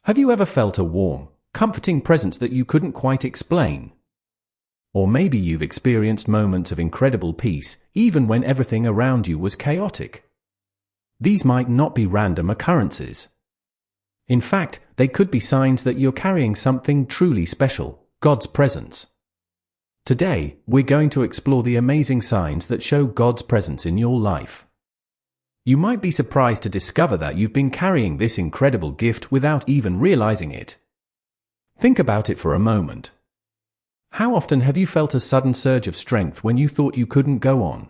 Have you ever felt a warm, comforting presence that you couldn't quite explain? Or maybe you've experienced moments of incredible peace, even when everything around you was chaotic. These might not be random occurrences. In fact, they could be signs that you're carrying something truly special, God's presence. Today, we're going to explore the amazing signs that show God's presence in your life. You might be surprised to discover that you've been carrying this incredible gift without even realizing it. Think about it for a moment. How often have you felt a sudden surge of strength when you thought you couldn't go on?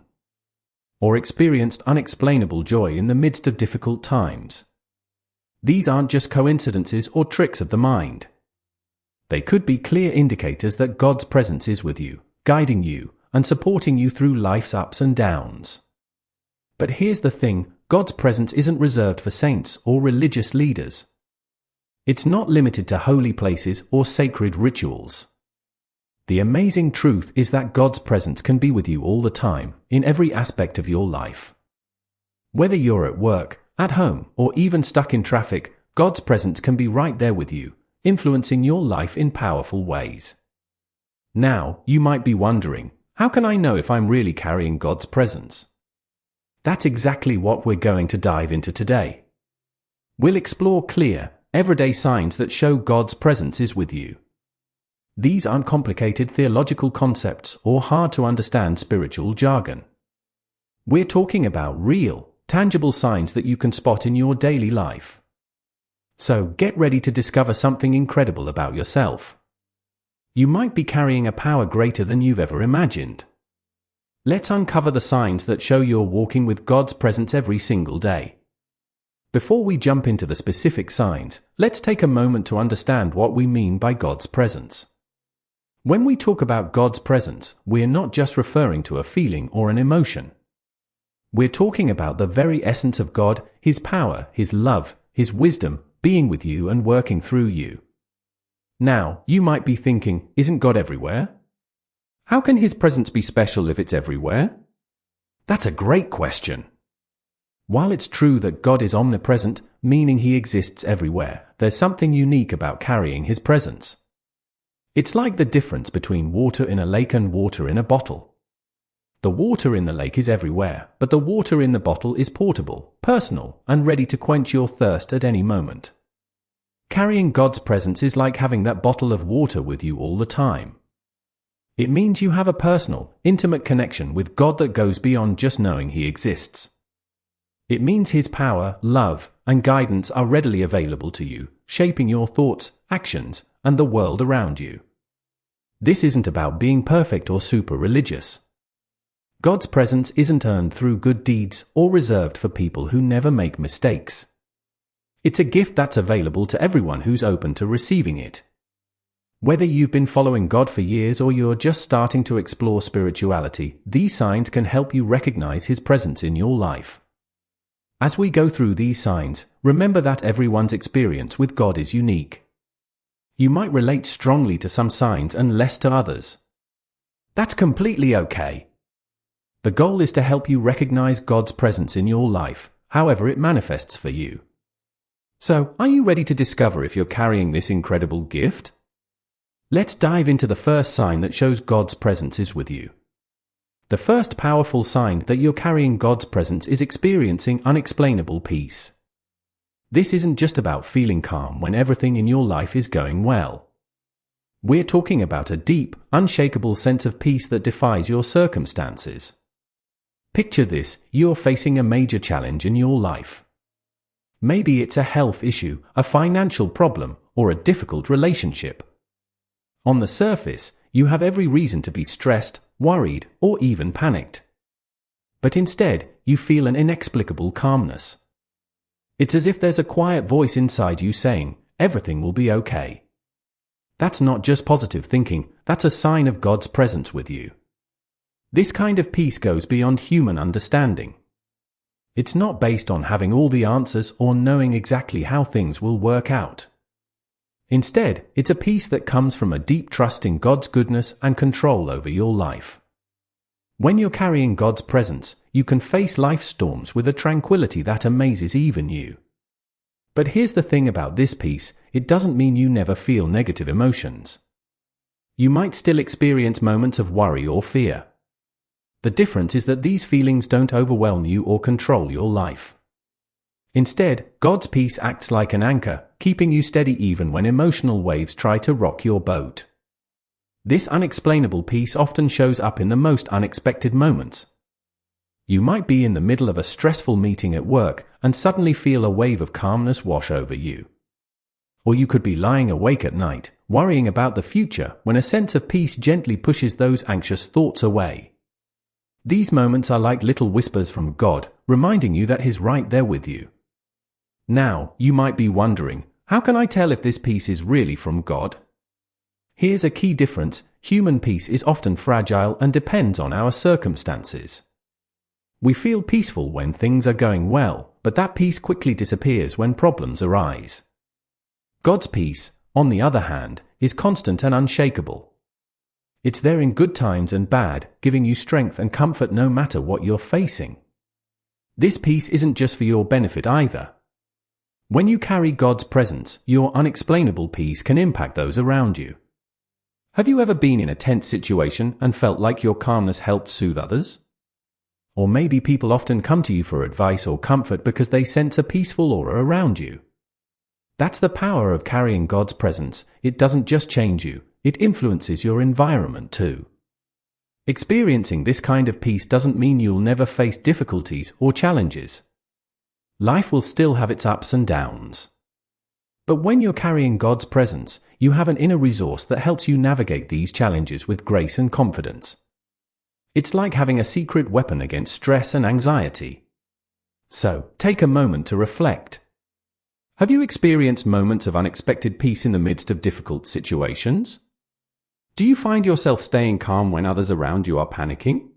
Or experienced unexplainable joy in the midst of difficult times? These aren't just coincidences or tricks of the mind. They could be clear indicators that God's presence is with you, guiding you, and supporting you through life's ups and downs. But here's the thing, God's presence isn't reserved for saints or religious leaders. It's not limited to holy places or sacred rituals. The amazing truth is that God's presence can be with you all the time, in every aspect of your life. Whether you're at work, at home, or even stuck in traffic, God's presence can be right there with you, influencing your life in powerful ways. Now, you might be wondering, how can I know if I'm really carrying God's presence? That's exactly what we're going to dive into today. We'll explore clear, everyday signs that show God's presence is with you. These aren't complicated theological concepts or hard-to-understand spiritual jargon. We're talking about real, tangible signs that you can spot in your daily life. So get ready to discover something incredible about yourself. You might be carrying a power greater than you've ever imagined. Let's uncover the signs that show you're walking with God's presence every single day. Before we jump into the specific signs, let's take a moment to understand what we mean by God's presence. When we talk about God's presence, we're not just referring to a feeling or an emotion. We're talking about the very essence of God, His power, His love, His wisdom, being with you and working through you. Now, you might be thinking, isn't God everywhere? How can His presence be special if it's everywhere? That's a great question. While it's true that God is omnipresent, meaning He exists everywhere, there's something unique about carrying His presence. It's like the difference between water in a lake and water in a bottle. The water in the lake is everywhere, but the water in the bottle is portable, personal, and ready to quench your thirst at any moment. Carrying God's presence is like having that bottle of water with you all the time. It means you have a personal, intimate connection with God that goes beyond just knowing He exists. It means His power, love, and guidance are readily available to you, shaping your thoughts, actions, and the world around you. This isn't about being perfect or super religious. God's presence isn't earned through good deeds or reserved for people who never make mistakes. It's a gift that's available to everyone who's open to receiving it. Whether you've been following God for years or you're just starting to explore spirituality, these signs can help you recognize His presence in your life. As we go through these signs, remember that everyone's experience with God is unique. You might relate strongly to some signs and less to others. That's completely okay. The goal is to help you recognize God's presence in your life, however it manifests for you. So, are you ready to discover if you're carrying this incredible gift? Let's dive into the first sign that shows God's presence is with you. The first powerful sign that you're carrying God's presence is experiencing unexplainable peace. This isn't just about feeling calm when everything in your life is going well. We're talking about a deep, unshakable sense of peace that defies your circumstances. Picture this, you're facing a major challenge in your life. Maybe it's a health issue, a financial problem, or a difficult relationship. On the surface, you have every reason to be stressed, worried, or even panicked. But instead, you feel an inexplicable calmness. It's as if there's a quiet voice inside you saying, everything will be okay. That's not just positive thinking, that's a sign of God's presence with you. This kind of peace goes beyond human understanding. It's not based on having all the answers or knowing exactly how things will work out. Instead, it's a peace that comes from a deep trust in God's goodness and control over your life. When you're carrying God's presence, you can face life's storms with a tranquility that amazes even you. But here's the thing about this peace, it doesn't mean you never feel negative emotions. You might still experience moments of worry or fear. The difference is that these feelings don't overwhelm you or control your life. Instead, God's peace acts like an anchor, keeping you steady even when emotional waves try to rock your boat. This unexplainable peace often shows up in the most unexpected moments. You might be in the middle of a stressful meeting at work and suddenly feel a wave of calmness wash over you. Or you could be lying awake at night, worrying about the future, when a sense of peace gently pushes those anxious thoughts away. These moments are like little whispers from God, reminding you that He's right there with you. Now, you might be wondering, how can I tell if this peace is really from God? Here's a key difference: human peace is often fragile and depends on our circumstances. We feel peaceful when things are going well, but that peace quickly disappears when problems arise. God's peace, on the other hand, is constant and unshakable. It's there in good times and bad, giving you strength and comfort no matter what you're facing. This peace isn't just for your benefit either. When you carry God's presence, your unexplainable peace can impact those around you. Have you ever been in a tense situation and felt like your calmness helped soothe others? Or maybe people often come to you for advice or comfort because they sense a peaceful aura around you. That's the power of carrying God's presence. It doesn't just change you, it influences your environment too. Experiencing this kind of peace doesn't mean you'll never face difficulties or challenges. Life will still have its ups and downs. But when you're carrying God's presence, you have an inner resource that helps you navigate these challenges with grace and confidence. It's like having a secret weapon against stress and anxiety. So, take a moment to reflect. Have you experienced moments of unexpected peace in the midst of difficult situations? Do you find yourself staying calm when others around you are panicking?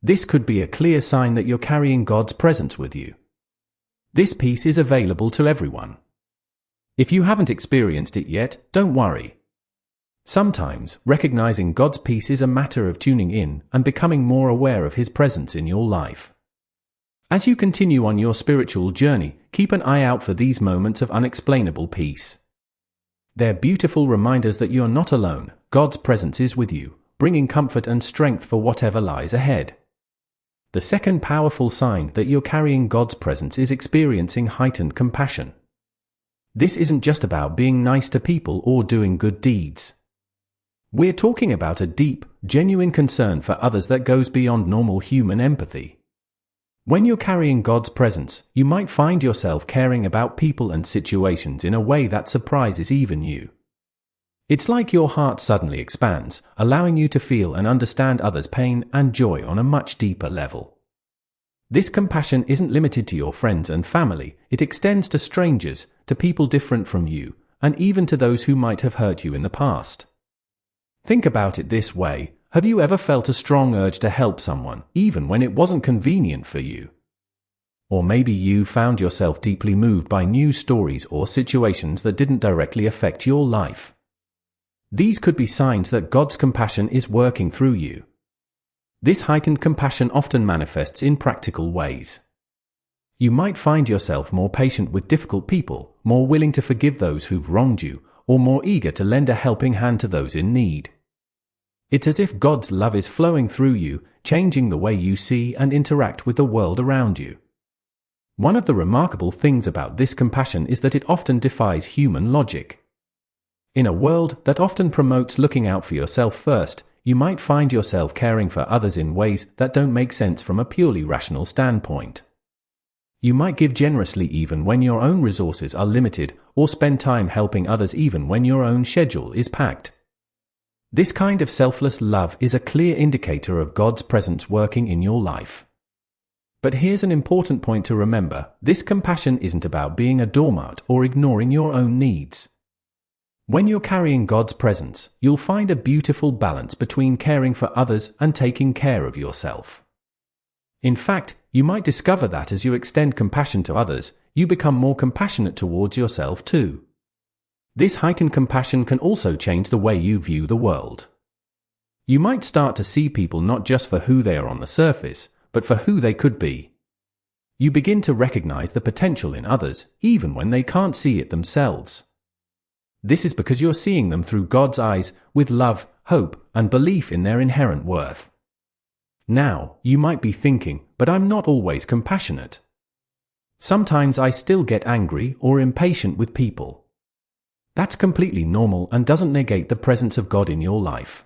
This could be a clear sign that you're carrying God's presence with you. This peace is available to everyone. If you haven't experienced it yet, don't worry. Sometimes, recognizing God's peace is a matter of tuning in and becoming more aware of His presence in your life. As you continue on your spiritual journey, keep an eye out for these moments of unexplainable peace. They're beautiful reminders that you're not alone. God's presence is with you, bringing comfort and strength for whatever lies ahead. The second powerful sign that you're carrying God's presence is experiencing heightened compassion. This isn't just about being nice to people or doing good deeds. We're talking about a deep, genuine concern for others that goes beyond normal human empathy. When you're carrying God's presence, you might find yourself caring about people and situations in a way that surprises even you. It's like your heart suddenly expands, allowing you to feel and understand others' pain and joy on a much deeper level. This compassion isn't limited to your friends and family, it extends to strangers, to people different from you, and even to those who might have hurt you in the past. Think about it this way: have you ever felt a strong urge to help someone, even when it wasn't convenient for you? Or maybe you found yourself deeply moved by news stories or situations that didn't directly affect your life. These could be signs that God's compassion is working through you. This heightened compassion often manifests in practical ways. You might find yourself more patient with difficult people, more willing to forgive those who've wronged you, or more eager to lend a helping hand to those in need. It's as if God's love is flowing through you, changing the way you see and interact with the world around you. One of the remarkable things about this compassion is that it often defies human logic. In a world that often promotes looking out for yourself first, you might find yourself caring for others in ways that don't make sense from a purely rational standpoint. You might give generously even when your own resources are limited, or spend time helping others even when your own schedule is packed. This kind of selfless love is a clear indicator of God's presence working in your life. But here's an important point to remember: this compassion isn't about being a doormat or ignoring your own needs. When you're carrying God's presence, you'll find a beautiful balance between caring for others and taking care of yourself. In fact, you might discover that as you extend compassion to others, you become more compassionate towards yourself too. This heightened compassion can also change the way you view the world. You might start to see people not just for who they are on the surface, but for who they could be. You begin to recognize the potential in others, even when they can't see it themselves. This is because you're seeing them through God's eyes, with love, hope, and belief in their inherent worth. Now, you might be thinking, but I'm not always compassionate. Sometimes I still get angry or impatient with people. That's completely normal and doesn't negate the presence of God in your life.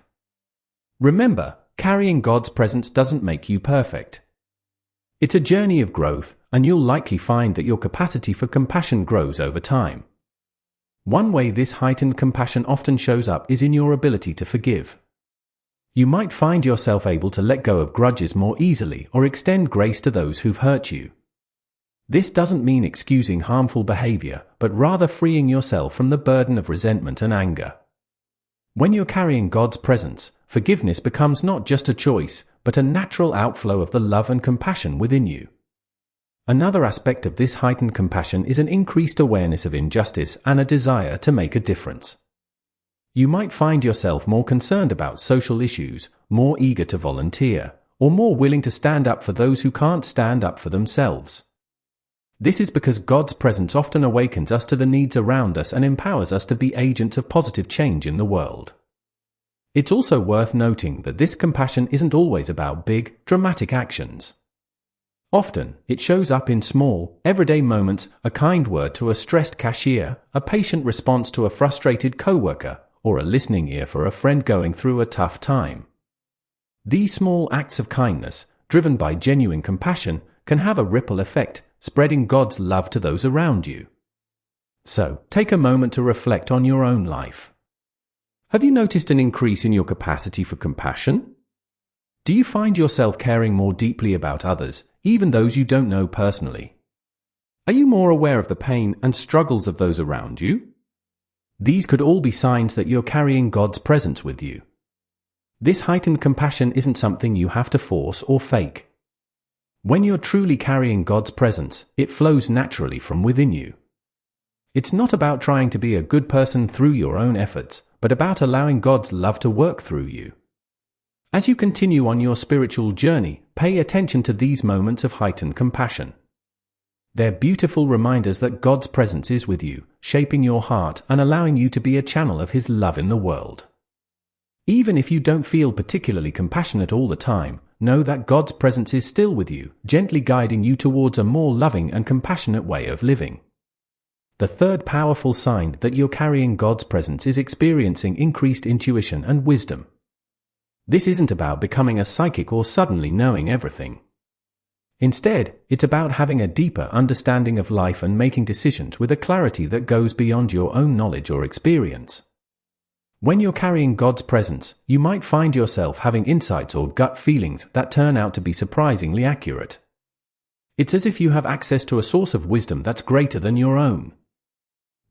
Remember, carrying God's presence doesn't make you perfect. It's a journey of growth, and you'll likely find that your capacity for compassion grows over time. One way this heightened compassion often shows up is in your ability to forgive. You might find yourself able to let go of grudges more easily or extend grace to those who've hurt you. This doesn't mean excusing harmful behavior, but rather freeing yourself from the burden of resentment and anger. When you're carrying God's presence, forgiveness becomes not just a choice, but a natural outflow of the love and compassion within you. Another aspect of this heightened compassion is an increased awareness of injustice and a desire to make a difference. You might find yourself more concerned about social issues, more eager to volunteer, or more willing to stand up for those who can't stand up for themselves. This is because God's presence often awakens us to the needs around us and empowers us to be agents of positive change in the world. It's also worth noting that this compassion isn't always about big, dramatic actions. Often, it shows up in small, everyday moments: a kind word to a stressed cashier, a patient response to a frustrated coworker, or a listening ear for a friend going through a tough time. These small acts of kindness, driven by genuine compassion, can have a ripple effect, spreading God's love to those around you. So, take a moment to reflect on your own life. Have you noticed an increase in your capacity for compassion? Do you find yourself caring more deeply about others, even those you don't know personally? Are you more aware of the pain and struggles of those around you? These could all be signs that you're carrying God's presence with you. This heightened compassion isn't something you have to force or fake. When you're truly carrying God's presence, it flows naturally from within you. It's not about trying to be a good person through your own efforts, but about allowing God's love to work through you. As you continue on your spiritual journey, pay attention to these moments of heightened compassion. They're beautiful reminders that God's presence is with you, shaping your heart and allowing you to be a channel of His love in the world. Even if you don't feel particularly compassionate all the time, know that God's presence is still with you, gently guiding you towards a more loving and compassionate way of living. The third powerful sign that you're carrying God's presence is experiencing increased intuition and wisdom. This isn't about becoming a psychic or suddenly knowing everything. Instead, it's about having a deeper understanding of life and making decisions with a clarity that goes beyond your own knowledge or experience. When you're carrying God's presence, you might find yourself having insights or gut feelings that turn out to be surprisingly accurate. It's as if you have access to a source of wisdom that's greater than your own.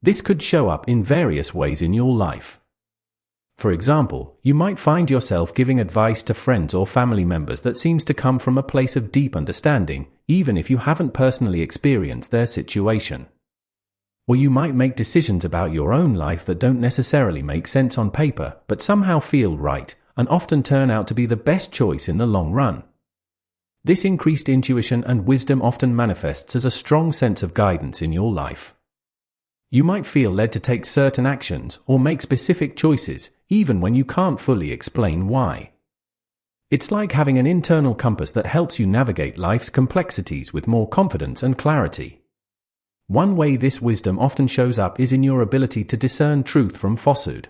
This could show up in various ways in your life. For example, you might find yourself giving advice to friends or family members that seems to come from a place of deep understanding, even if you haven't personally experienced their situation. Or you might make decisions about your own life that don't necessarily make sense on paper, but somehow feel right, and often turn out to be the best choice in the long run. This increased intuition and wisdom often manifests as a strong sense of guidance in your life. You might feel led to take certain actions or make specific choices, even when you can't fully explain why. It's like having an internal compass that helps you navigate life's complexities with more confidence and clarity. One way this wisdom often shows up is in your ability to discern truth from falsehood.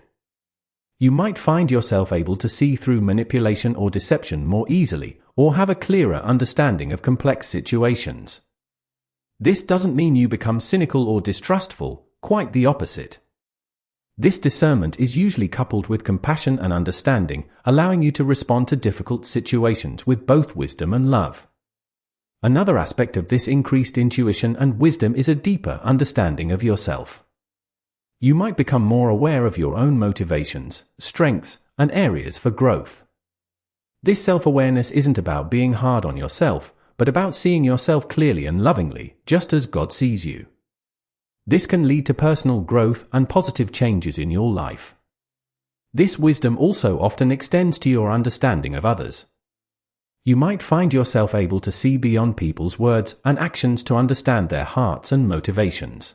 You might find yourself able to see through manipulation or deception more easily, or have a clearer understanding of complex situations. This doesn't mean you become cynical or distrustful, quite the opposite. This discernment is usually coupled with compassion and understanding, allowing you to respond to difficult situations with both wisdom and love. Another aspect of this increased intuition and wisdom is a deeper understanding of yourself. You might become more aware of your own motivations, strengths, and areas for growth. This self-awareness isn't about being hard on yourself, but about seeing yourself clearly and lovingly, just as God sees you. This can lead to personal growth and positive changes in your life. This wisdom also often extends to your understanding of others. You might find yourself able to see beyond people's words and actions to understand their hearts and motivations.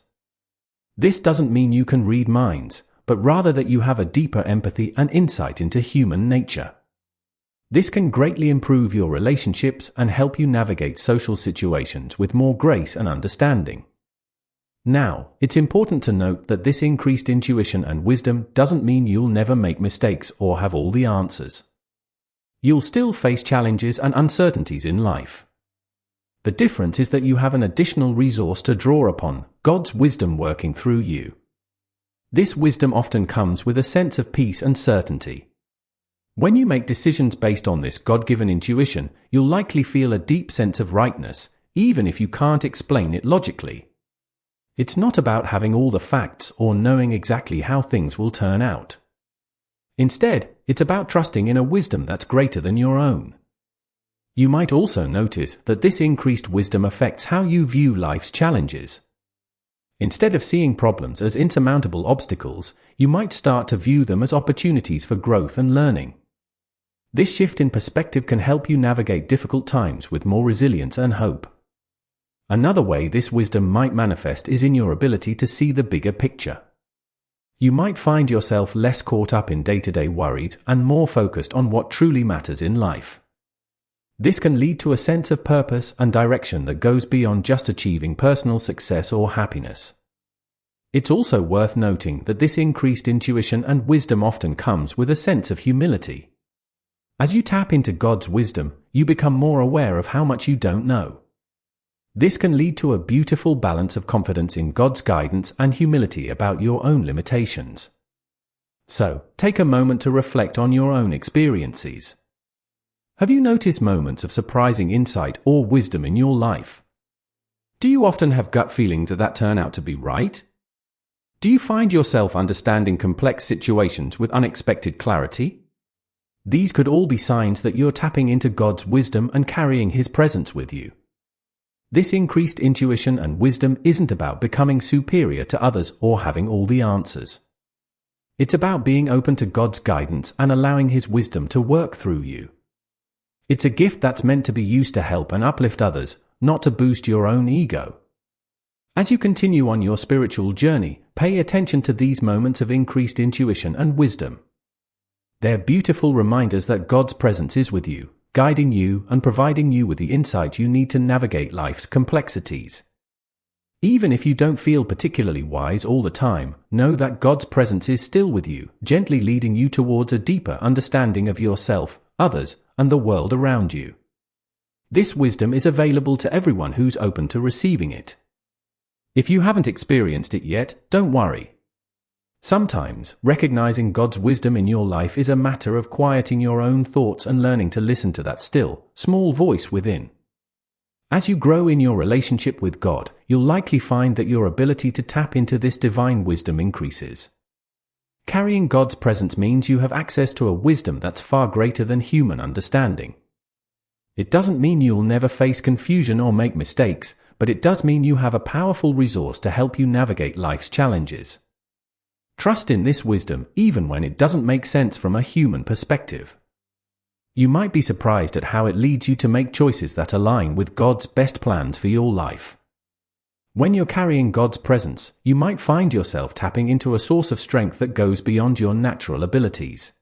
This doesn't mean you can read minds, but rather that you have a deeper empathy and insight into human nature. This can greatly improve your relationships and help you navigate social situations with more grace and understanding. Now, it's important to note that this increased intuition and wisdom doesn't mean you'll never make mistakes or have all the answers. You'll still face challenges and uncertainties in life. The difference is that you have an additional resource to draw upon, God's wisdom working through you. This wisdom often comes with a sense of peace and certainty. When you make decisions based on this God-given intuition, you'll likely feel a deep sense of rightness, even if you can't explain it logically. It's not about having all the facts or knowing exactly how things will turn out. Instead, it's about trusting in a wisdom that's greater than your own. You might also notice that this increased wisdom affects how you view life's challenges. Instead of seeing problems as insurmountable obstacles, you might start to view them as opportunities for growth and learning. This shift in perspective can help you navigate difficult times with more resilience and hope. Another way this wisdom might manifest is in your ability to see the bigger picture. You might find yourself less caught up in day-to-day worries and more focused on what truly matters in life. This can lead to a sense of purpose and direction that goes beyond just achieving personal success or happiness. It's also worth noting that this increased intuition and wisdom often comes with a sense of humility. As you tap into God's wisdom, you become more aware of how much you don't know. This can lead to a beautiful balance of confidence in God's guidance and humility about your own limitations. So, take a moment to reflect on your own experiences. Have you noticed moments of surprising insight or wisdom in your life? Do you often have gut feelings that turn out to be right? Do you find yourself understanding complex situations with unexpected clarity? These could all be signs that you're tapping into God's wisdom and carrying His presence with you. This increased intuition and wisdom isn't about becoming superior to others or having all the answers. It's about being open to God's guidance and allowing His wisdom to work through you. It's a gift that's meant to be used to help and uplift others, not to boost your own ego. As you continue on your spiritual journey, pay attention to these moments of increased intuition and wisdom. They're beautiful reminders that God's presence is with you, guiding you and providing you with the insight you need to navigate life's complexities. Even if you don't feel particularly wise all the time, know that God's presence is still with you, gently leading you towards a deeper understanding of yourself, others, and the world around you. This wisdom is available to everyone who's open to receiving it. If you haven't experienced it yet, don't worry. Sometimes, recognizing God's wisdom in your life is a matter of quieting your own thoughts and learning to listen to that still, small voice within. As you grow in your relationship with God, you'll likely find that your ability to tap into this divine wisdom increases. Carrying God's presence means you have access to a wisdom that's far greater than human understanding. It doesn't mean you'll never face confusion or make mistakes, but it does mean you have a powerful resource to help you navigate life's challenges. Trust in this wisdom even when it doesn't make sense from a human perspective. You might be surprised at how it leads you to make choices that align with God's best plans for your life. When you're carrying God's presence, you might find yourself tapping into a source of strength that goes beyond your natural abilities.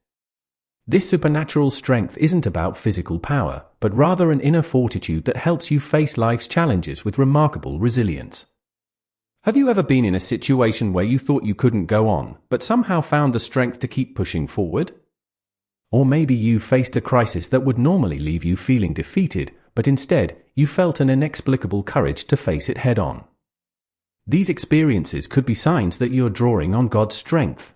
This supernatural strength isn't about physical power, but rather an inner fortitude that helps you face life's challenges with remarkable resilience. Have you ever been in a situation where you thought you couldn't go on, but somehow found the strength to keep pushing forward? Or maybe you faced a crisis that would normally leave you feeling defeated, but instead, you felt an inexplicable courage to face it head on. These experiences could be signs that you're drawing on God's strength.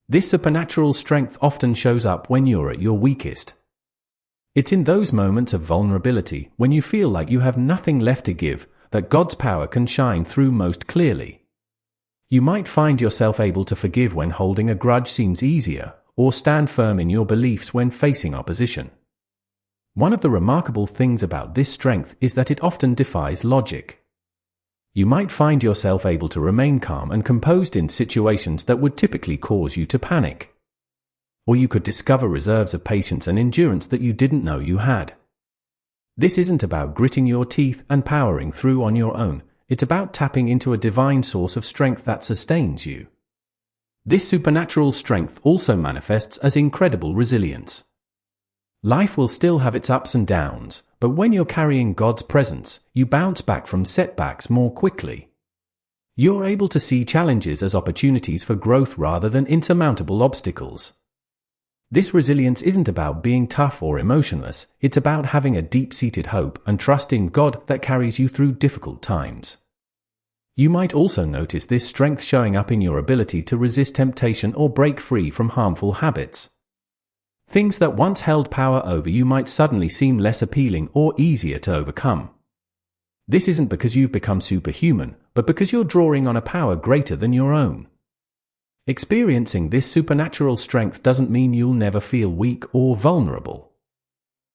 This supernatural strength often shows up when you're at your weakest. It's in those moments of vulnerability, when you feel like you have nothing left to give, that God's power can shine through most clearly. You might find yourself able to forgive when holding a grudge seems easier, or stand firm in your beliefs when facing opposition. One of the remarkable things about this strength is that it often defies logic. You might find yourself able to remain calm and composed in situations that would typically cause you to panic. Or you could discover reserves of patience and endurance that you didn't know you had. This isn't about gritting your teeth and powering through on your own, it's about tapping into a divine source of strength that sustains you. This supernatural strength also manifests as incredible resilience. Life will still have its ups and downs, but when you're carrying God's presence, you bounce back from setbacks more quickly. You're able to see challenges as opportunities for growth rather than insurmountable obstacles. This resilience isn't about being tough or emotionless, it's about having a deep-seated hope and trust in God that carries you through difficult times. You might also notice this strength showing up in your ability to resist temptation or break free from harmful habits. Things that once held power over you might suddenly seem less appealing or easier to overcome. This isn't because you've become superhuman, but because you're drawing on a power greater than your own. Experiencing this supernatural strength doesn't mean you'll never feel weak or vulnerable.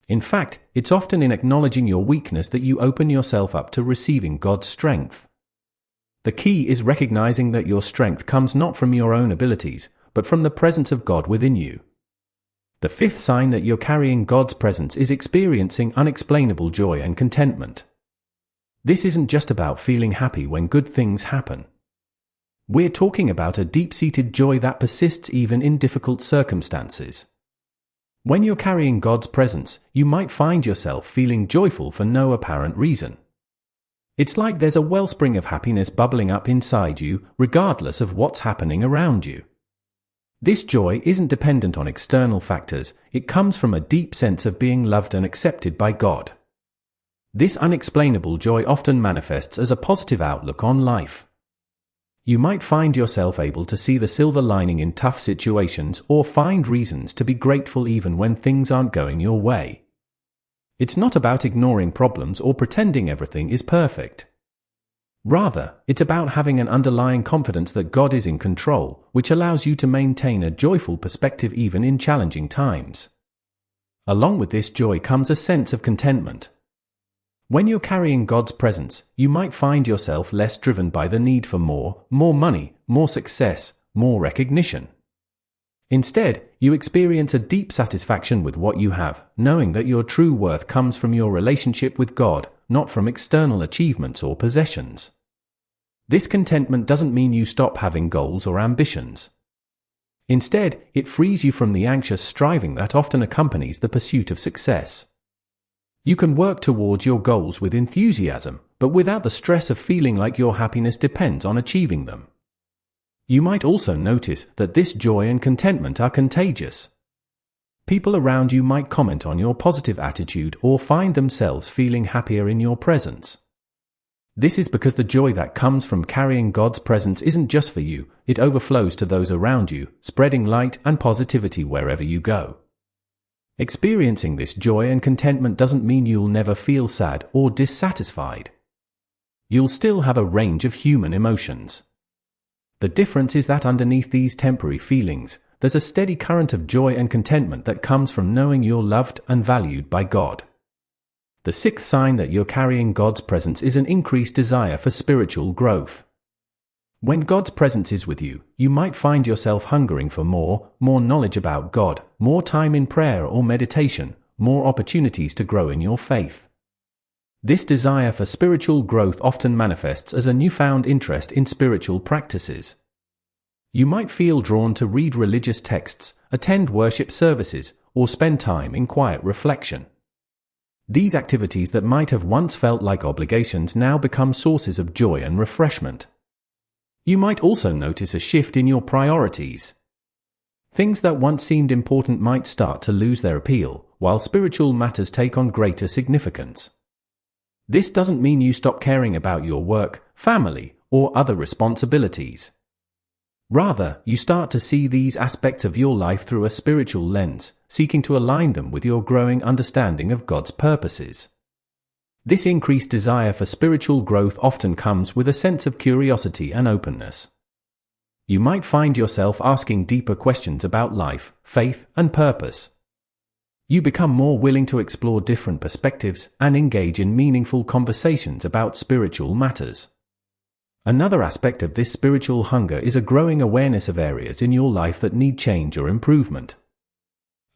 In fact, it's often in acknowledging your weakness that you open yourself up to receiving God's strength. The key is recognizing that your strength comes not from your own abilities, but from the presence of God within you. The fifth sign that you're carrying God's presence is experiencing unexplainable joy and contentment. This isn't just about feeling happy when good things happen. We're talking about a deep-seated joy that persists even in difficult circumstances. When you're carrying God's presence, you might find yourself feeling joyful for no apparent reason. It's like there's a wellspring of happiness bubbling up inside you, regardless of what's happening around you. This joy isn't dependent on external factors, it comes from a deep sense of being loved and accepted by God. This unexplainable joy often manifests as a positive outlook on life. You might find yourself able to see the silver lining in tough situations or find reasons to be grateful even when things aren't going your way. It's not about ignoring problems or pretending everything is perfect. Rather, it's about having an underlying confidence that God is in control, which allows you to maintain a joyful perspective even in challenging times. Along with this joy comes a sense of contentment. When you're carrying God's presence, you might find yourself less driven by the need for more money, more success, more recognition. Instead, you experience a deep satisfaction with what you have, knowing that your true worth comes from your relationship with God, not from external achievements or possessions. This contentment doesn't mean you stop having goals or ambitions. Instead, it frees you from the anxious striving that often accompanies the pursuit of success. You can work towards your goals with enthusiasm, but without the stress of feeling like your happiness depends on achieving them. You might also notice that this joy and contentment are contagious. People around you might comment on your positive attitude or find themselves feeling happier in your presence. This is because the joy that comes from carrying God's presence isn't just for you, it overflows to those around you, spreading light and positivity wherever you go. Experiencing this joy and contentment doesn't mean you'll never feel sad or dissatisfied. You'll still have a range of human emotions. The difference is that underneath these temporary feelings, there's a steady current of joy and contentment that comes from knowing you're loved and valued by God. The sixth sign that you're carrying God's presence is an increased desire for spiritual growth. When God's presence is with you, you might find yourself hungering for more knowledge about God, more time in prayer or meditation, more opportunities to grow in your faith. This desire for spiritual growth often manifests as a newfound interest in spiritual practices. You might feel drawn to read religious texts, attend worship services, or spend time in quiet reflection. These activities that might have once felt like obligations now become sources of joy and refreshment. You might also notice a shift in your priorities. Things that once seemed important might start to lose their appeal, while spiritual matters take on greater significance. This doesn't mean you stop caring about your work, family, or other responsibilities. Rather, you start to see these aspects of your life through a spiritual lens, seeking to align them with your growing understanding of God's purposes. This increased desire for spiritual growth often comes with a sense of curiosity and openness. You might find yourself asking deeper questions about life, faith, and purpose. You become more willing to explore different perspectives and engage in meaningful conversations about spiritual matters. Another aspect of this spiritual hunger is a growing awareness of areas in your life that need change or improvement.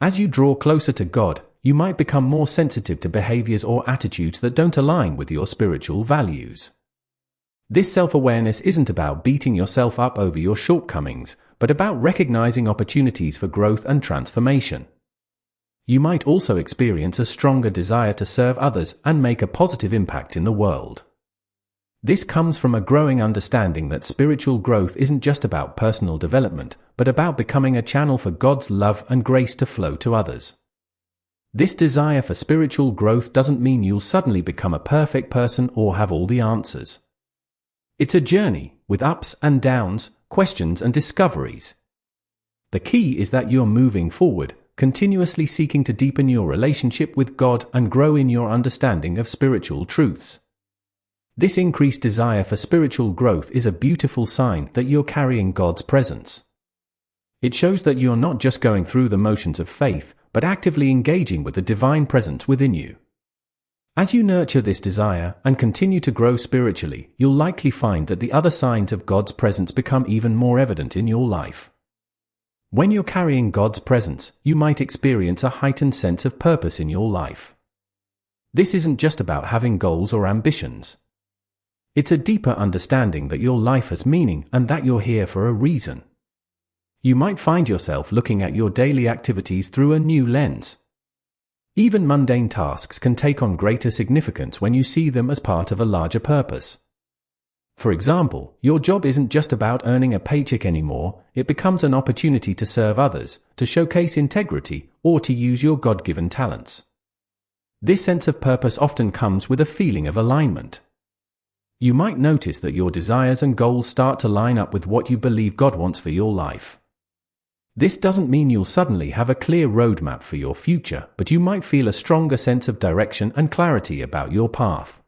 As you draw closer to God, you might become more sensitive to behaviors or attitudes that don't align with your spiritual values. This self-awareness isn't about beating yourself up over your shortcomings, but about recognizing opportunities for growth and transformation. You might also experience a stronger desire to serve others and make a positive impact in the world. This comes from a growing understanding that spiritual growth isn't just about personal development, but about becoming a channel for God's love and grace to flow to others. This desire for spiritual growth doesn't mean you'll suddenly become a perfect person or have all the answers. It's a journey, with ups and downs, questions and discoveries. The key is that you're moving forward, continuously seeking to deepen your relationship with God and grow in your understanding of spiritual truths. This increased desire for spiritual growth is a beautiful sign that you're carrying God's presence. It shows that you're not just going through the motions of faith, but actively engaging with the divine presence within you. As you nurture this desire and continue to grow spiritually, you'll likely find that the other signs of God's presence become even more evident in your life. When you're carrying God's presence, you might experience a heightened sense of purpose in your life. This isn't just about having goals or ambitions. It's a deeper understanding that your life has meaning and that you're here for a reason. You might find yourself looking at your daily activities through a new lens. Even mundane tasks can take on greater significance when you see them as part of a larger purpose. For example, your job isn't just about earning a paycheck anymore, it becomes an opportunity to serve others, to showcase integrity, or to use your God-given talents. This sense of purpose often comes with a feeling of alignment. You might notice that your desires and goals start to line up with what you believe God wants for your life. This doesn't mean you'll suddenly have a clear roadmap for your future, but you might feel a stronger sense of direction and clarity about your path.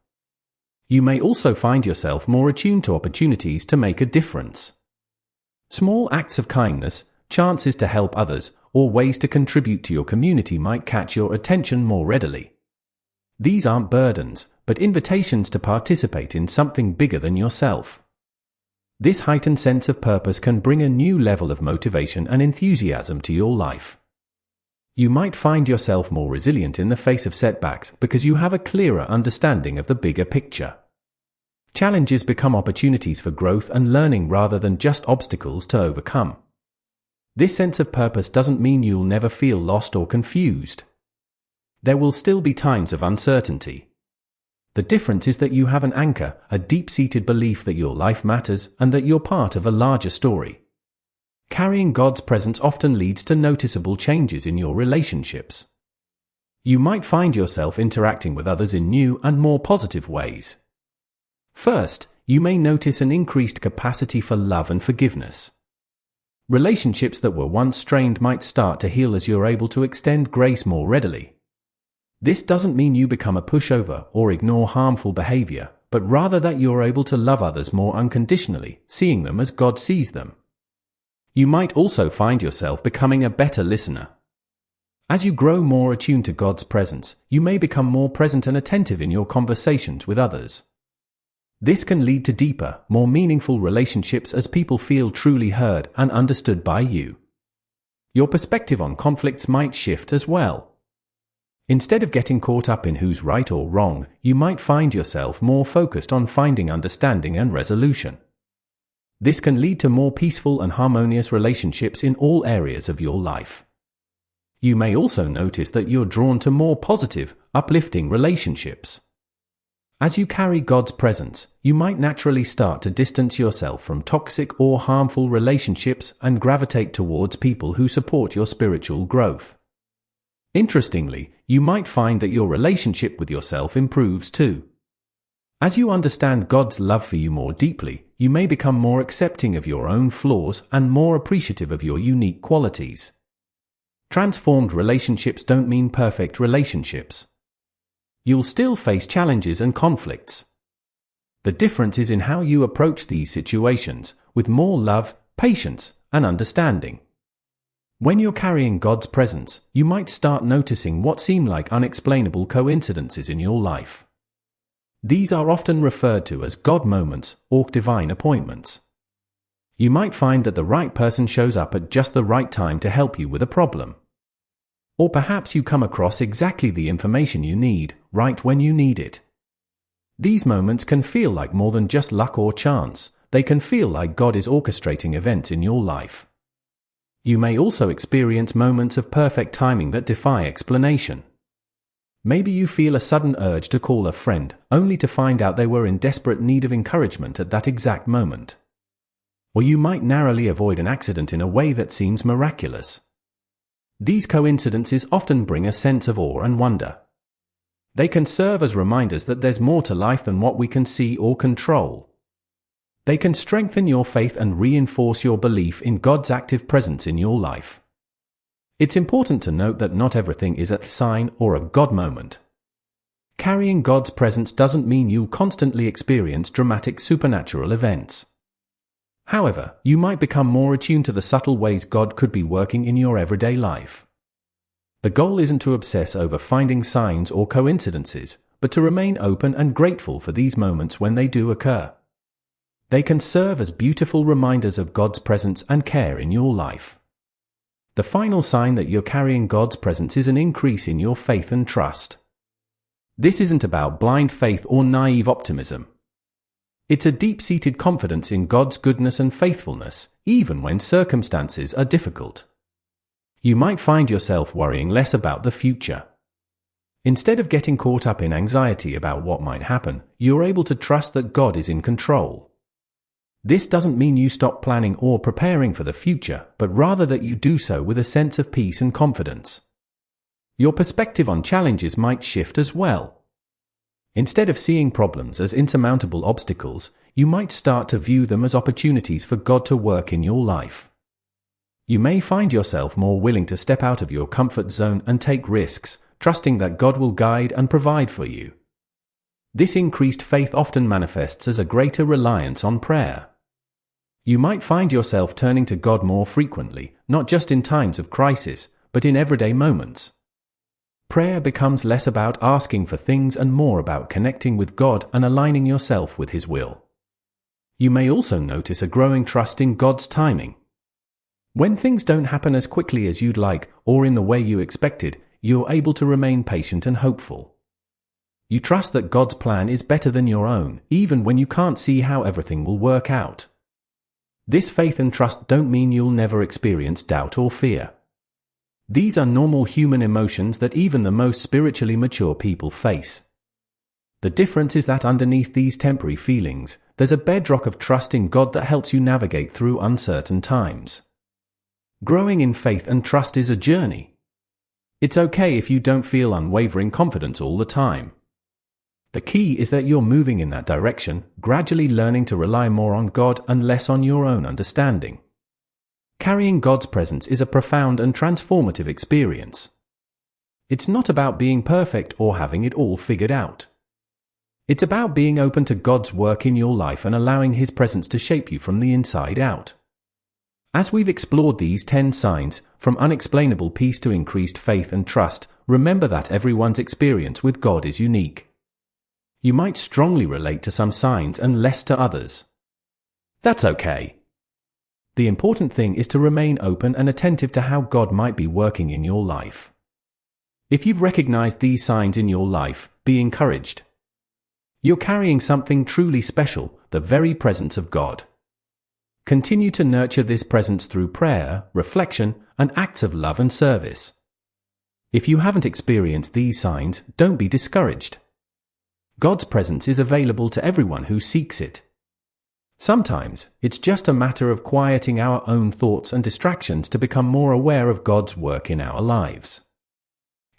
You may also find yourself more attuned to opportunities to make a difference. Small acts of kindness, chances to help others, or ways to contribute to your community might catch your attention more readily. These aren't burdens, but invitations to participate in something bigger than yourself. This heightened sense of purpose can bring a new level of motivation and enthusiasm to your life. You might find yourself more resilient in the face of setbacks because you have a clearer understanding of the bigger picture. Challenges become opportunities for growth and learning rather than just obstacles to overcome. This sense of purpose doesn't mean you'll never feel lost or confused. There will still be times of uncertainty. The difference is that you have an anchor, a deep-seated belief that your life matters and that you're part of a larger story. Carrying God's presence often leads to noticeable changes in your relationships. You might find yourself interacting with others in new and more positive ways. First, you may notice an increased capacity for love and forgiveness. Relationships that were once strained might start to heal as you're able to extend grace more readily. This doesn't mean you become a pushover or ignore harmful behavior, but rather that you're able to love others more unconditionally, seeing them as God sees them. You might also find yourself becoming a better listener. As you grow more attuned to God's presence, you may become more present and attentive in your conversations with others. This can lead to deeper, more meaningful relationships as people feel truly heard and understood by you. Your perspective on conflicts might shift as well. Instead of getting caught up in who's right or wrong, you might find yourself more focused on finding understanding and resolution. This can lead to more peaceful and harmonious relationships in all areas of your life. You may also notice that you're drawn to more positive, uplifting relationships. As you carry God's presence, you might naturally start to distance yourself from toxic or harmful relationships and gravitate towards people who support your spiritual growth. Interestingly, you might find that your relationship with yourself improves too. As you understand God's love for you more deeply, you may become more accepting of your own flaws and more appreciative of your unique qualities. Transformed relationships don't mean perfect relationships. You'll still face challenges and conflicts. The difference is in how you approach these situations, with more love, patience, and understanding. When you're carrying God's presence, you might start noticing what seem like unexplainable coincidences in your life. These are often referred to as God moments or divine appointments. You might find that the right person shows up at just the right time to help you with a problem. Or perhaps you come across exactly the information you need, right when you need it. These moments can feel like more than just luck or chance. They can feel like God is orchestrating events in your life. You may also experience moments of perfect timing that defy explanation. Maybe you feel a sudden urge to call a friend, only to find out they were in desperate need of encouragement at that exact moment. Or you might narrowly avoid an accident in a way that seems miraculous. These coincidences often bring a sense of awe and wonder. They can serve as reminders that there's more to life than what we can see or control. They can strengthen your faith and reinforce your belief in God's active presence in your life. It's important to note that not everything is a sign or a God moment. Carrying God's presence doesn't mean you'll constantly experience dramatic supernatural events. However, you might become more attuned to the subtle ways God could be working in your everyday life. The goal isn't to obsess over finding signs or coincidences, but to remain open and grateful for these moments when they do occur. They can serve as beautiful reminders of God's presence and care in your life. The final sign that you're carrying God's presence is an increase in your faith and trust. This isn't about blind faith or naive optimism. It's a deep-seated confidence in God's goodness and faithfulness, even when circumstances are difficult. You might find yourself worrying less about the future. Instead of getting caught up in anxiety about what might happen, you're able to trust that God is in control. This doesn't mean you stop planning or preparing for the future, but rather that you do so with a sense of peace and confidence. Your perspective on challenges might shift as well. Instead of seeing problems as insurmountable obstacles, you might start to view them as opportunities for God to work in your life. You may find yourself more willing to step out of your comfort zone and take risks, trusting that God will guide and provide for you. This increased faith often manifests as a greater reliance on prayer. You might find yourself turning to God more frequently, not just in times of crisis, but in everyday moments. Prayer becomes less about asking for things and more about connecting with God and aligning yourself with His will. You may also notice a growing trust in God's timing. When things don't happen as quickly as you'd like, or in the way you expected, you're able to remain patient and hopeful. You trust that God's plan is better than your own, even when you can't see how everything will work out. This faith and trust don't mean you'll never experience doubt or fear. These are normal human emotions that even the most spiritually mature people face. The difference is that underneath these temporary feelings, there's a bedrock of trust in God that helps you navigate through uncertain times. Growing in faith and trust is a journey. It's okay if you don't feel unwavering confidence all the time. The key is that you're moving in that direction, gradually learning to rely more on God and less on your own understanding. Carrying God's presence is a profound and transformative experience. It's not about being perfect or having it all figured out. It's about being open to God's work in your life and allowing His presence to shape you from the inside out. As we've explored these 10 signs, from unexplainable peace to increased faith and trust, remember that everyone's experience with God is unique. You might strongly relate to some signs and less to others. That's okay. The important thing is to remain open and attentive to how God might be working in your life. If you've recognized these signs in your life, be encouraged. You're carrying something truly special, the very presence of God. Continue to nurture this presence through prayer, reflection, and acts of love and service. If you haven't experienced these signs, don't be discouraged. God's presence is available to everyone who seeks it. Sometimes, it's just a matter of quieting our own thoughts and distractions to become more aware of God's work in our lives.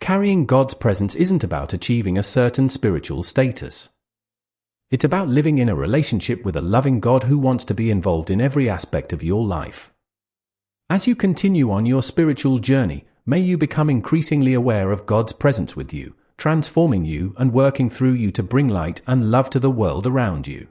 Carrying God's presence isn't about achieving a certain spiritual status. It's about living in a relationship with a loving God who wants to be involved in every aspect of your life. As you continue on your spiritual journey, may you become increasingly aware of God's presence with you, transforming you and working through you to bring light and love to the world around you.